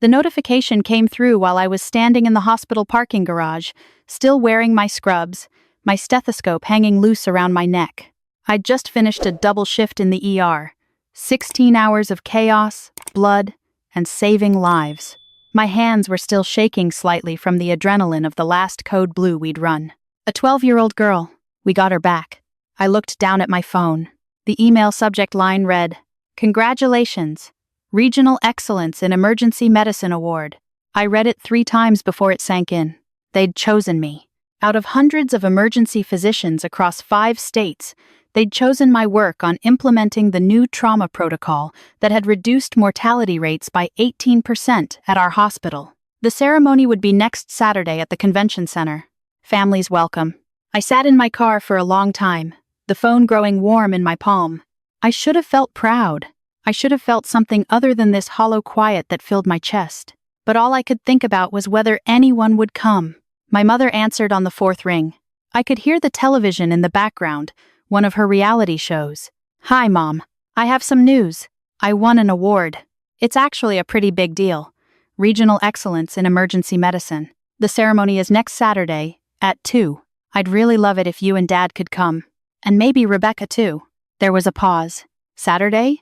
The notification came through while I was standing in the hospital parking garage, still wearing my scrubs, my stethoscope hanging loose around my neck. I'd just finished a double shift in the ER. 16 hours of chaos, blood, and saving lives. My hands were still shaking slightly from the adrenaline of the last code blue we'd run. A 12-year-old girl. We got her back. I looked down at my phone. The email subject line read, "Congratulations. Regional Excellence in Emergency Medicine Award." I read it 3 times before it sank in. They'd chosen me. Out of hundreds of emergency physicians across 5 states, they'd chosen my work on implementing the new trauma protocol that had reduced mortality rates by 18% at our hospital. The ceremony would be next Saturday at the convention center. Families welcome. I sat in my car for a long time, the phone growing warm in my palm. I should have felt proud. I should have felt something other than this hollow quiet that filled my chest. But all I could think about was whether anyone would come. My mother answered on the 4th ring. I could hear the television in the background, one of her reality shows. "Hi, Mom. I have some news. I won an award. It's actually a pretty big deal. Regional Excellence in Emergency Medicine. The ceremony is next Saturday, at 2. I'd really love it if you and Dad could come. And maybe Rebecca too." There was a pause. "Saturday?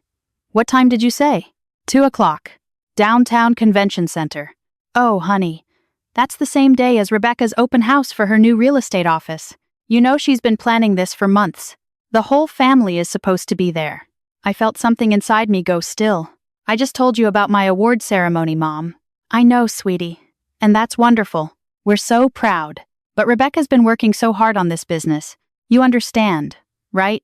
What time did you say?" 2 o'clock. Downtown Convention Center. "Oh, honey. That's the same day as Rebecca's open house for her new real estate office. You know she's been planning this for months. The whole family is supposed to be there." I felt something inside me go still. "I just told you about my award ceremony, Mom." "I know, sweetie. And that's wonderful. We're so proud. But Rebecca's been working so hard on this business. You understand, right?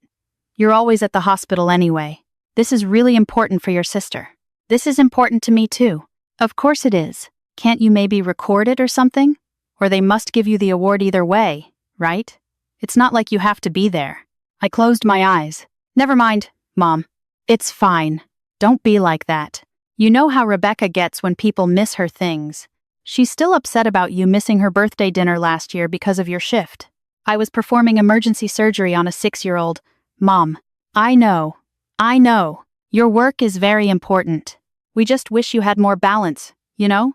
You're always at the hospital anyway. This is really important for your sister." "This is important to me too." "Of course it is. Can't you maybe record it or something? Or they must give you the award either way, right? It's not like you have to be there." I closed my eyes. "Never mind, Mom. It's fine. Don't be like that. You know how Rebecca gets when people miss her things. She's still upset about you missing her birthday dinner last year because of your shift. I was performing emergency surgery on a 6-year-old. Mom, I know. Your work is very important. We just wish you had more balance, you know?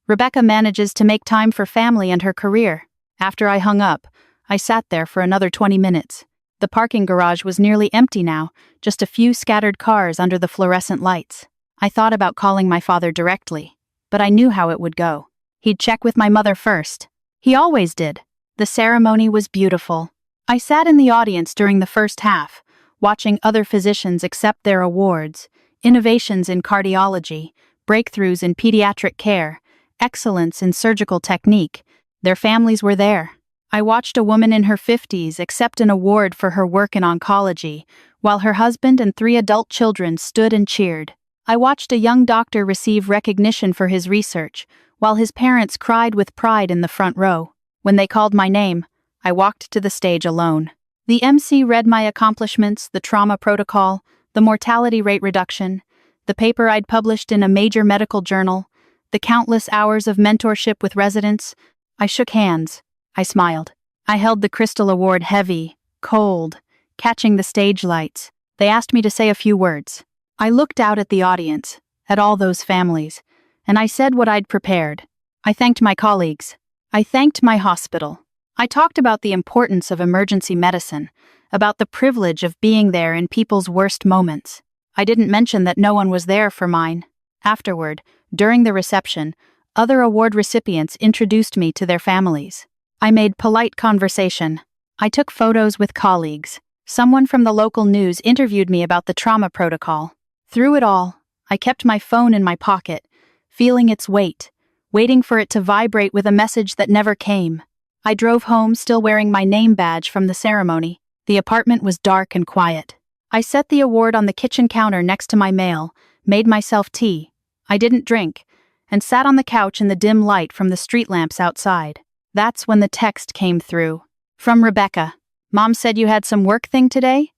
Rebecca manages to make time for family and her career." After I hung up, I sat there for another 20 minutes. The parking garage was nearly empty now, just a few scattered cars under the fluorescent lights. I thought about calling my father directly, but I knew how it would go. He'd check with my mother first. He always did. The ceremony was beautiful. I sat in the audience during the first half, watching other physicians accept their awards, innovations in cardiology, breakthroughs in pediatric care, excellence in surgical technique. Their families were there. I watched a woman in her 50s accept an award for her work in oncology, while her husband and 3 adult children stood and cheered. I watched a young doctor receive recognition for his research, while his parents cried with pride in the front row. When they called my name, I walked to the stage alone. The MC read my accomplishments, the trauma protocol, the mortality rate reduction, the paper I'd published in a major medical journal, the countless hours of mentorship with residents. I shook hands. I smiled. I held the crystal award heavy, cold, catching the stage lights. They asked me to say a few words. I looked out at the audience, at all those families, and I said what I'd prepared. I thanked my colleagues. I thanked my hospital. I talked about the importance of emergency medicine, about the privilege of being there in people's worst moments. I didn't mention that no one was there for mine. Afterward, during the reception, other award recipients introduced me to their families. I made polite conversation. I took photos with colleagues. Someone from the local news interviewed me about the trauma protocol. Through it all, I kept my phone in my pocket, feeling its weight, waiting for it to vibrate with a message that never came. I drove home still wearing my name badge from the ceremony. The apartment was dark and quiet. I set the award on the kitchen counter next to my mail, made myself tea. I didn't drink, and sat on the couch in the dim light from the street lamps outside. That's when the text came through. From Rebecca. "Mom said you had some work thing today?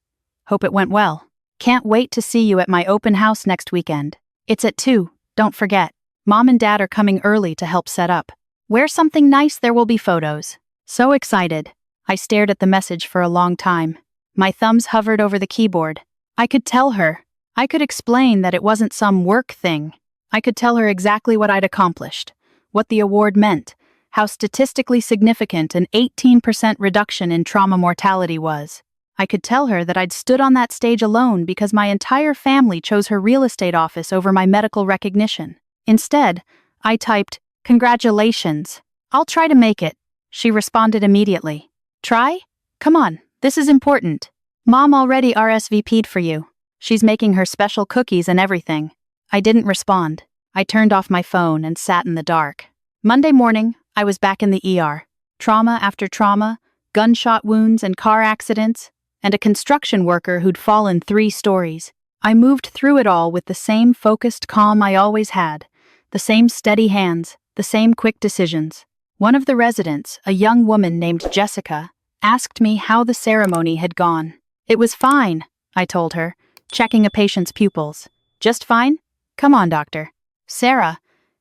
Hope it went well. Can't wait to see you at my open house next weekend. It's at 2, don't forget. Mom and Dad are coming early to help set up. Wear something nice, there will be photos." So excited. I stared at the message for a long time. My thumbs hovered over the keyboard. I could tell her. I could explain that it wasn't some work thing. I could tell her exactly what I'd accomplished, what the award meant, how statistically significant an 18% reduction in trauma mortality was. I could tell her that I'd stood on that stage alone because my entire family chose her real estate office over my medical recognition. Instead, I typed, "Congratulations. I'll try to make it." She responded immediately. "Try? Come on, this is important. Mom already RSVP'd for you. She's making her special cookies and everything." I didn't respond. I turned off my phone and sat in the dark. Monday morning, I was back in the ER. Trauma after trauma, gunshot wounds and car accidents, and a construction worker who'd fallen 3 stories. I moved through it all with the same focused calm I always had, the same steady hands, the same quick decisions. One of the residents, a young woman named Jessica, asked me how the ceremony had gone. "It was fine," I told her, checking a patient's pupils. "Just fine? Come on, doctor." "Sarah,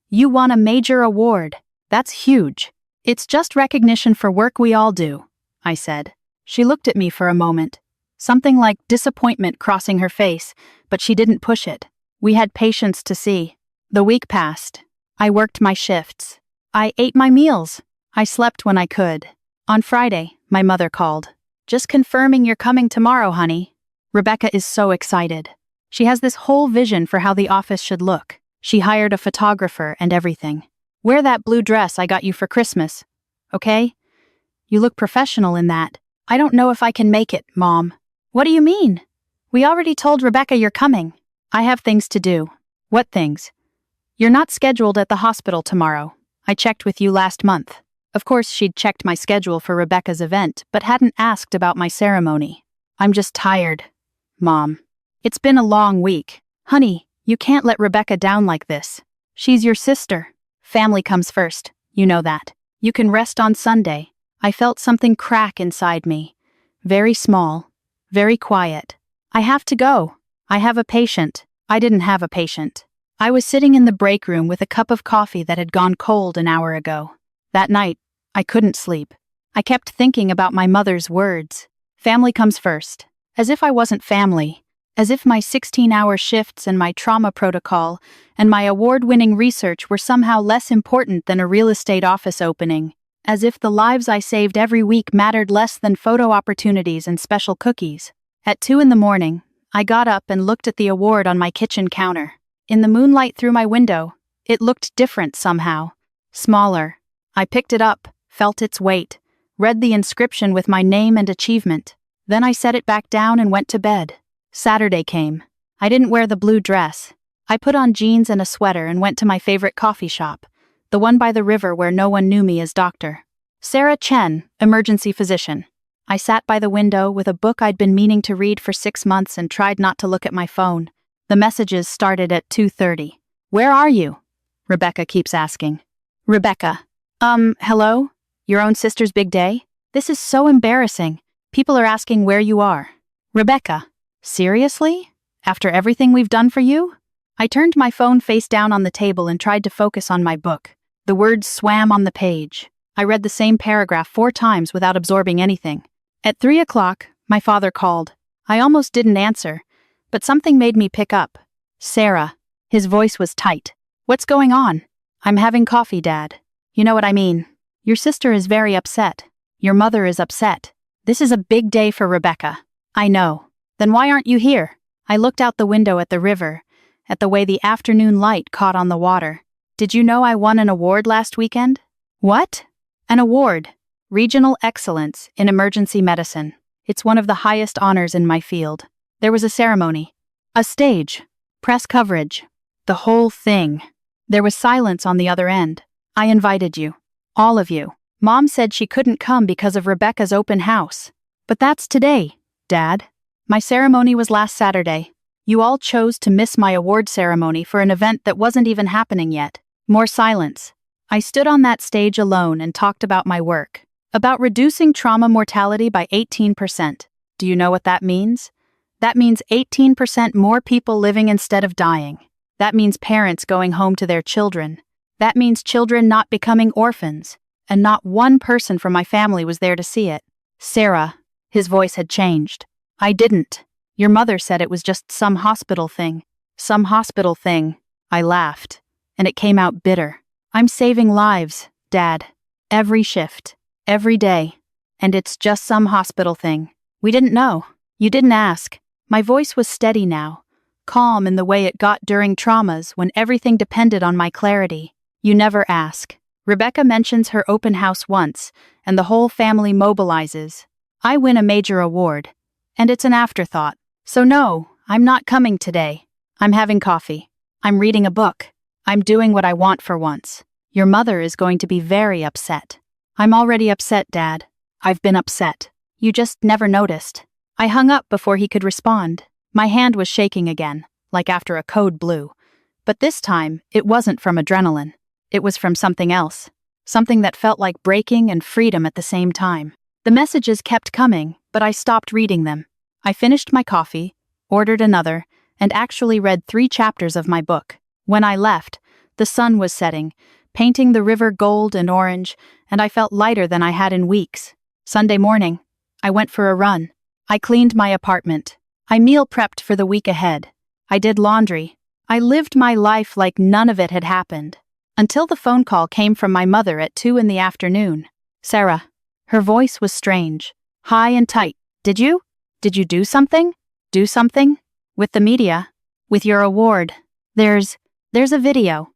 you won a major award. That's huge." "It's just recognition for work we all do," I said. She looked at me for a moment, something like disappointment crossing her face, but she didn't push it. We had patients to see. The week passed. I worked my shifts. I ate my meals. I slept when I could. On Friday, my mother called. "Just confirming you're coming tomorrow, honey." Rebecca is so excited. She has this whole vision for how the office should look. She hired a photographer and everything. "Wear that blue dress I got you for Christmas, okay? You look professional in that." "I don't know if I can make it, Mom." "What do you mean? We already told Rebecca you're coming." "I have things to do." "What things?" "You're not scheduled at the hospital tomorrow. I checked with you last month." Of course, she'd checked my schedule for Rebecca's event, but hadn't asked about my ceremony. "I'm just tired, Mom. It's been a long week. Honey, you can't let Rebecca down like this. She's your sister. Family comes first, you know that. You can rest on Sunday." I felt something crack inside me. Very small, very quiet. "I have to go. I have a patient." I didn't have a patient. I was sitting in the break room with a cup of coffee that had gone cold an hour ago. That night, I couldn't sleep. I kept thinking about my mother's words. Family comes first. As if I wasn't family. As if my 16-hour shifts and my trauma protocol and my award-winning research were somehow less important than a real estate office opening. As if the lives I saved every week mattered less than photo opportunities and special cookies. At 2 a.m, I got up and looked at the award on my kitchen counter. In the moonlight through my window, it looked different somehow. Smaller. I picked it up, felt its weight, read the inscription with my name and achievement. Then I set it back down and went to bed. Saturday came. I didn't wear the blue dress. I put on jeans and a sweater and went to my favorite coffee shop, the one by the river where no one knew me as Dr. Sarah Chen, emergency physician. I sat by the window with a book I'd been meaning to read for 6 months and tried not to look at my phone. The messages started at 2:30. "Where are you?" Rebecca keeps asking. "Rebecca. Hello? Your own sister's big day? This is so embarrassing. People are asking where you are." "Rebecca. Seriously? After everything we've done for you?" I turned my phone face down on the table and tried to focus on my book. The words swam on the page. I read the same paragraph 4 times without absorbing anything. At 3 o'clock, my father called. I almost didn't answer, but something made me pick up. "Sarah." His voice was tight. "What's going on?" "I'm having coffee, Dad. You know what I mean. Your sister is very upset. Your mother is upset. This is a big day for Rebecca." "I know. Then why aren't you here?" I looked out the window at the river, at the way the afternoon light caught on the water. "Did you know I won an award last weekend?" "What?" "An award. Regional Excellence in Emergency Medicine. It's one of the highest honors in my field. There was a ceremony. A stage. Press coverage. The whole thing. There was silence on the other end. I invited you. All of you. Mom said she couldn't come because of Rebecca's open house. But that's today, Dad. My ceremony was last Saturday. You all chose to miss my award ceremony for an event that wasn't even happening yet. More silence. I stood on that stage alone and talked about my work. About reducing trauma mortality by 18%. Do you know what that means? That means 18% more people living instead of dying. That means parents going home to their children. That means children not becoming orphans. And not one person from my family was there to see it. "Sarah." His voice had changed. "I didn't. Your mother said it was just some hospital thing." "Some hospital thing." I laughed. and it came out bitter. I'm saving lives, Dad. Every shift. Every day. And it's just some hospital thing. We didn't know. You didn't ask. My voice was steady now, calm in the way it got during traumas when everything depended on my clarity. You never ask. Rebecca mentions her open house once, and the whole family mobilizes. I win a major award, and it's an afterthought. So no, I'm not coming today. I'm having coffee. I'm reading a book. I'm doing what I want for once. Your mother is going to be very upset. I'm already upset, Dad. I've been upset. You just never noticed. I hung up before he could respond. My hand was shaking again, like after a code blue. But this time, it wasn't from adrenaline. It was from something else. Something that felt like breaking and freedom at the same time. The messages kept coming, but I stopped reading them. I finished my coffee, ordered another, and actually read 3 chapters of my book. When I left, the sun was setting, painting the river gold and orange, and I felt lighter than I had in weeks. Sunday morning, I went for a run. I cleaned my apartment. I meal prepped for the week ahead. I did laundry. I lived my life like none of it had happened. Until the phone call came from my mother at 2 in the afternoon. Sarah. Her voice was strange. High and tight. Did you do something? Do something? With the media? With your award? There's a video.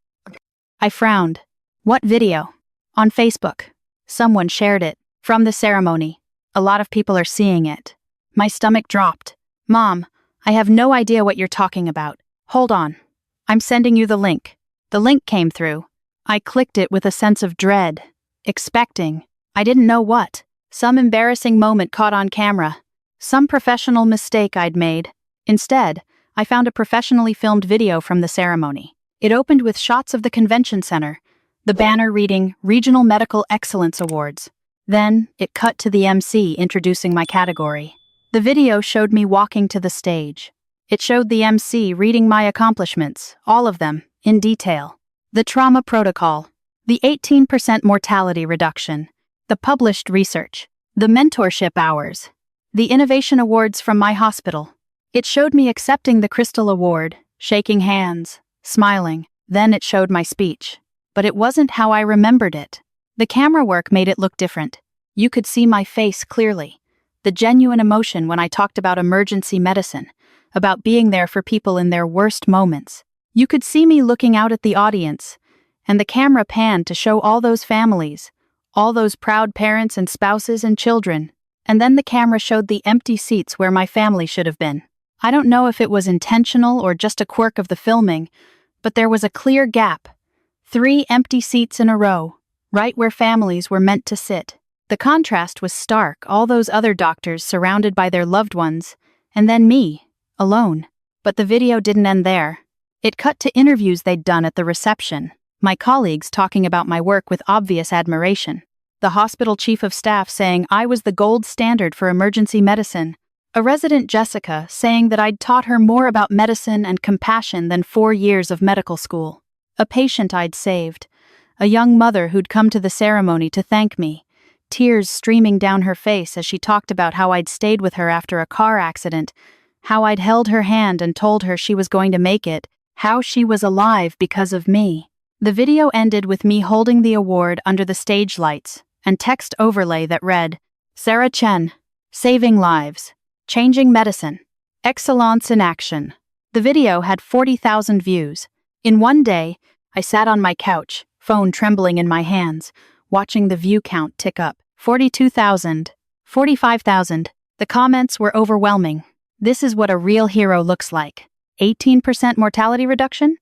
I frowned. What video? On Facebook. Someone shared it. From the ceremony. A lot of people are seeing it. My stomach dropped. Mom, I have no idea what you're talking about. Hold on. I'm sending you the link. The link came through. I clicked it with a sense of dread. Expecting. I didn't know what. Some embarrassing moment caught on camera. Some professional mistake I'd made. Instead, I found a professionally filmed video from the ceremony. It opened with shots of the convention center, the banner reading Regional Medical Excellence Awards. Then, it cut to the MC introducing my category. The video showed me walking to the stage. It showed the MC reading my accomplishments, all of them, in detail. The trauma protocol, the 18% mortality reduction, the published research, the mentorship hours, the innovation awards from my hospital. It showed me accepting the Crystal Award, shaking hands, smiling. Then it showed my speech. But it wasn't how I remembered it. The camera work made it look different. You could see my face clearly. The genuine emotion when I talked about emergency medicine, about being there for people in their worst moments. You could see me looking out at the audience, and the camera panned to show all those families, all those proud parents and spouses and children, and then the camera showed the empty seats where my family should have been. I don't know if it was intentional or just a quirk of the filming, but there was a clear gap. 3 empty seats in a row, right where families were meant to sit. The contrast was stark, all those other doctors surrounded by their loved ones, and then me, alone. But the video didn't end there. It cut to interviews they'd done at the reception, my colleagues talking about my work with obvious admiration. The hospital chief of staff saying I was the gold standard for emergency medicine. A resident, Jessica, saying that I'd taught her more about medicine and compassion than 4 years of medical school. A patient I'd saved. A young mother who'd come to the ceremony to thank me. Tears streaming down her face as she talked about how I'd stayed with her after a car accident, how I'd held her hand and told her she was going to make it, how she was alive because of me. The video ended with me holding the award under the stage lights, and text overlay that read, Sarah Chen, saving lives, changing medicine, excellence in action. The video had 40,000 views. In one day, I sat on my couch, phone trembling in my hands, watching the view count tick up. 42,000, 45,000. The comments were overwhelming. This is what a real hero looks like. 18% mortality reduction?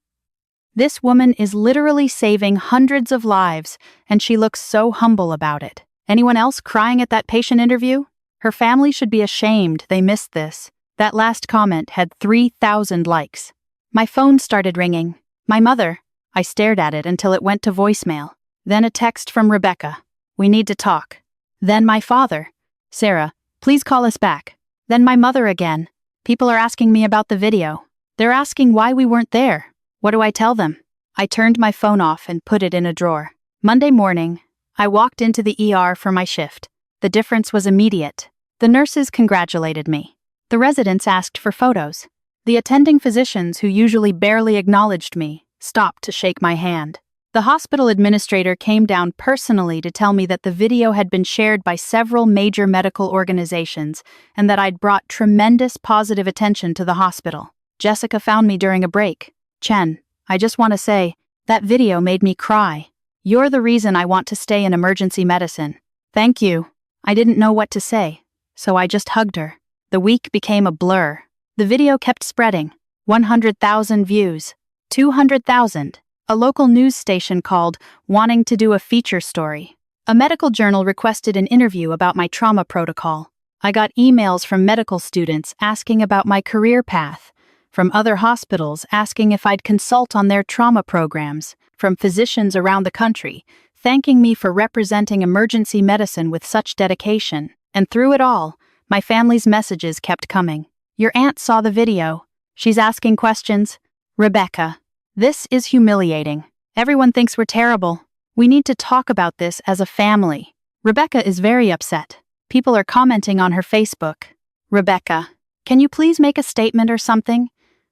This woman is literally saving hundreds of lives, and she looks so humble about it. Anyone else crying at that patient interview? Her family should be ashamed they missed this. That last comment had 3,000 likes. My phone started ringing. My mother. I stared at it until it went to voicemail. Then a text from Rebecca. We need to talk. Then my father. Sarah, please call us back. Then my mother again. People are asking me about the video. They're asking why we weren't there. What do I tell them? I turned my phone off and put it in a drawer. Monday morning, I walked into the ER for my shift. The difference was immediate. The nurses congratulated me. The residents asked for photos. The attending physicians, who usually barely acknowledged me, stopped to shake my hand. The hospital administrator came down personally to tell me that the video had been shared by several major medical organizations and that I'd brought tremendous positive attention to the hospital. Jessica found me during a break. Chen, I just want to say, that video made me cry. You're the reason I want to stay in emergency medicine. Thank you. I didn't know what to say, so I just hugged her. The week became a blur. The video kept spreading. 100,000 views. 200,000. A local news station called, wanting to do a feature story. A medical journal requested an interview about my trauma protocol. I got emails from medical students asking about my career path, from other hospitals asking if I'd consult on their trauma programs, from physicians around the country, thanking me for representing emergency medicine with such dedication. And through it all, my family's messages kept coming. Your aunt saw the video. She's asking questions. Rebecca. This is humiliating. Everyone thinks we're terrible. We need to talk about this as a family. Rebecca is very upset. People are commenting on her Facebook. Rebecca, can you please make a statement or something?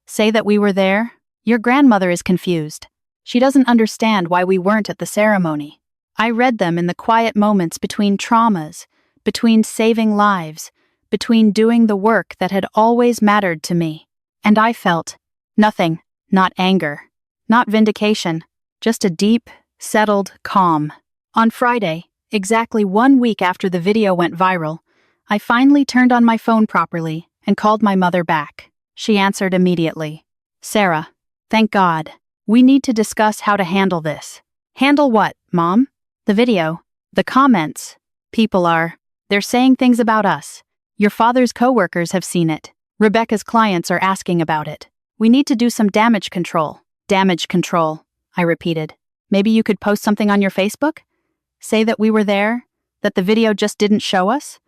Say that we were there? Your grandmother is confused. She doesn't understand why we weren't at the ceremony. I read them in the quiet moments between traumas, between saving lives, between doing the work that had always mattered to me. And I felt nothing, not anger. Not vindication, just a deep, settled calm. On Friday, exactly 1 week after the video went viral, I finally turned on my phone properly and called my mother back. She answered immediately. Sarah, thank God. We need to discuss how to handle this. Handle what, Mom? The video. The comments. They're saying things about us. Your father's coworkers have seen it. Rebecca's clients are asking about it. We need to do some damage control. Damage control, I repeated. Maybe you could post something on your Facebook? Say that we were there, that the video just didn't show us?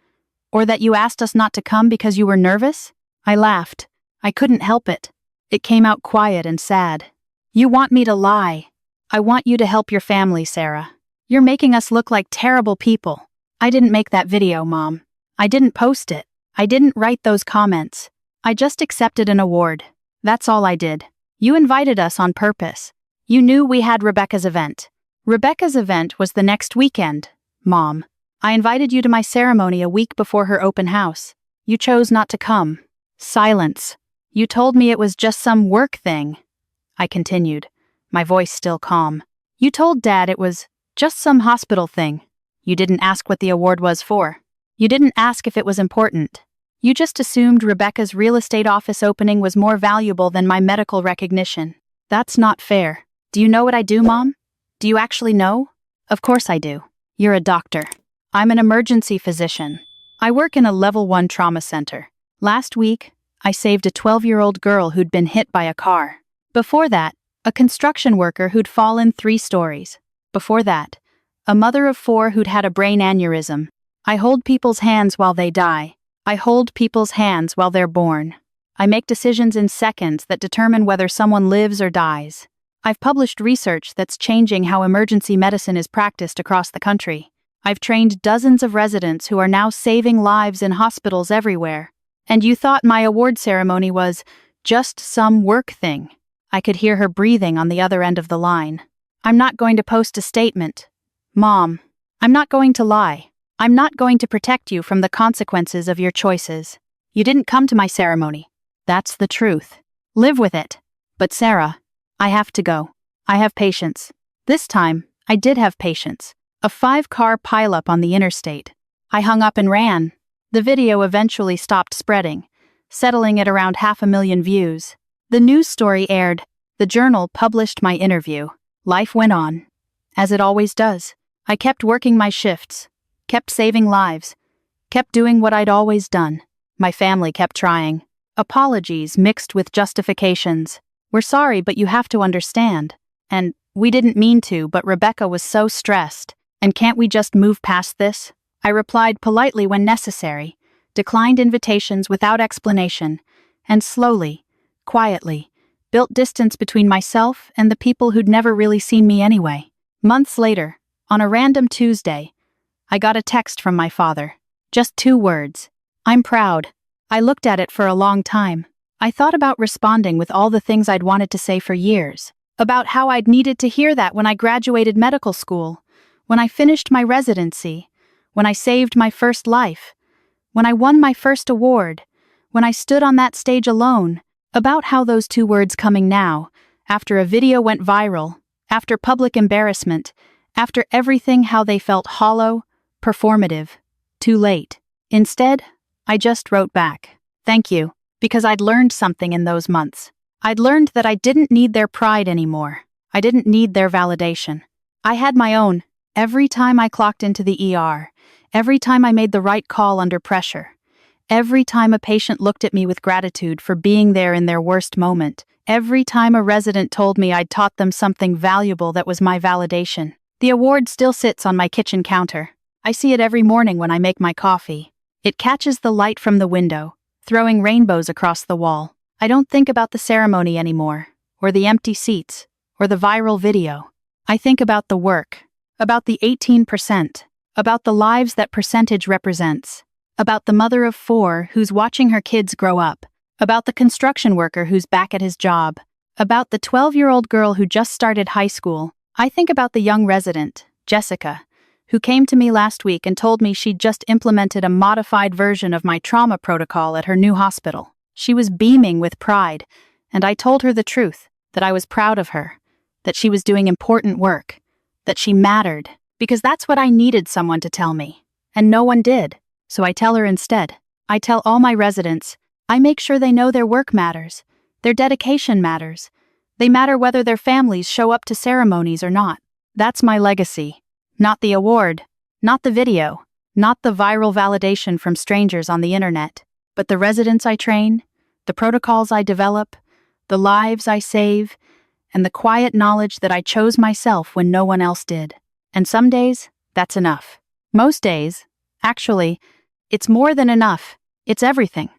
Or that you asked us not to come because you were nervous? I laughed. I couldn't help it. It came out quiet and sad. You want me to lie. I want you to help your family, Sarah. You're making us look like terrible people. I didn't make that video, Mom. I didn't post it. I didn't write those comments. I just accepted an award. That's all I did. You invited us on purpose. You knew we had Rebecca's event. Rebecca's event was the next weekend, Mom. I invited you to my ceremony a week before her open house. You chose not to come. Silence. You told me it was just some work thing. I continued, my voice still calm. You told Dad it was just some hospital thing. You didn't ask what the award was for. You didn't ask if it was important. You just assumed Rebecca's real estate office opening was more valuable than my medical recognition. That's not fair. Do you know what I do, Mom? Do you actually know? Of course I do. You're a doctor. I'm an emergency physician. I work in a level 1 trauma center. Last week, I saved a 12-year-old girl who'd been hit by a car. Before that, a construction worker who'd fallen 3 stories. Before that, a mother of 4 who'd had a brain aneurysm. I hold people's hands while they die. I hold people's hands while they're born. I make decisions in seconds that determine whether someone lives or dies. I've published research that's changing how emergency medicine is practiced across the country. I've trained dozens of residents who are now saving lives in hospitals everywhere. And you thought my award ceremony was just some work thing. I could hear her breathing on the other end of the line. I'm not going to post a statement. Mom, I'm not going to lie. I'm not going to protect you from the consequences of your choices. You didn't come to my ceremony. That's the truth. Live with it. But Sarah, I have to go. I have patience. This time, I did have patience. A 5-car pileup on the interstate. I hung up and ran. The video eventually stopped spreading, settling at around 500,000 views. The news story aired. The journal published my interview. Life went on. As it always does. I kept working my shifts. Kept saving lives, kept doing what I'd always done. My family kept trying. Apologies mixed with justifications. We're sorry, but you have to understand. And we didn't mean to, but Rebecca was so stressed. And can't we just move past this? I replied politely when necessary, declined invitations without explanation, and slowly, quietly, built distance between myself and the people who'd never really seen me anyway. Months later, on a random Tuesday, I got a text from my father. Just 2 words. I'm proud. I looked at it for a long time. I thought about responding with all the things I'd wanted to say for years. About how I'd needed to hear that when I graduated medical school, when I finished my residency, when I saved my first life, when I won my first award, when I stood on that stage alone. About how those two words coming now, after a video went viral, after public embarrassment, after everything, how they felt hollow, performative, too late. Instead, I just wrote back, "Thank you," because I'd learned something in those months. I'd learned that I didn't need their pride anymore. I didn't need their validation. I had my own, every time I clocked into the ER, every time I made the right call under pressure, every time a patient looked at me with gratitude for being there in their worst moment, every time a resident told me I'd taught them something valuable that was my validation. The award still sits on my kitchen counter. I see it every morning when I make my coffee. It catches the light from the window, throwing rainbows across the wall. I don't think about the ceremony anymore, or the empty seats, or the viral video. I think about the work, about the 18%, about the lives that percentage represents, about the mother of 4 who's watching her kids grow up, about the construction worker who's back at his job, about the 12-year-old girl who just started high school. I think about the young resident, Jessica, who came to me last week and told me she'd just implemented a modified version of my trauma protocol at her new hospital. She was beaming with pride, and I told her the truth, that I was proud of her, that she was doing important work, that she mattered, because that's what I needed someone to tell me, and no one did. So I tell her instead. I tell all my residents, I make sure they know their work matters, their dedication matters. They matter whether their families show up to ceremonies or not. That's my legacy. Not the award, not the video, not the viral validation from strangers on the internet, but the residents I train, the protocols I develop, the lives I save, and the quiet knowledge that I chose myself when no one else did. And some days, that's enough. Most days, actually, it's more than enough. It's everything.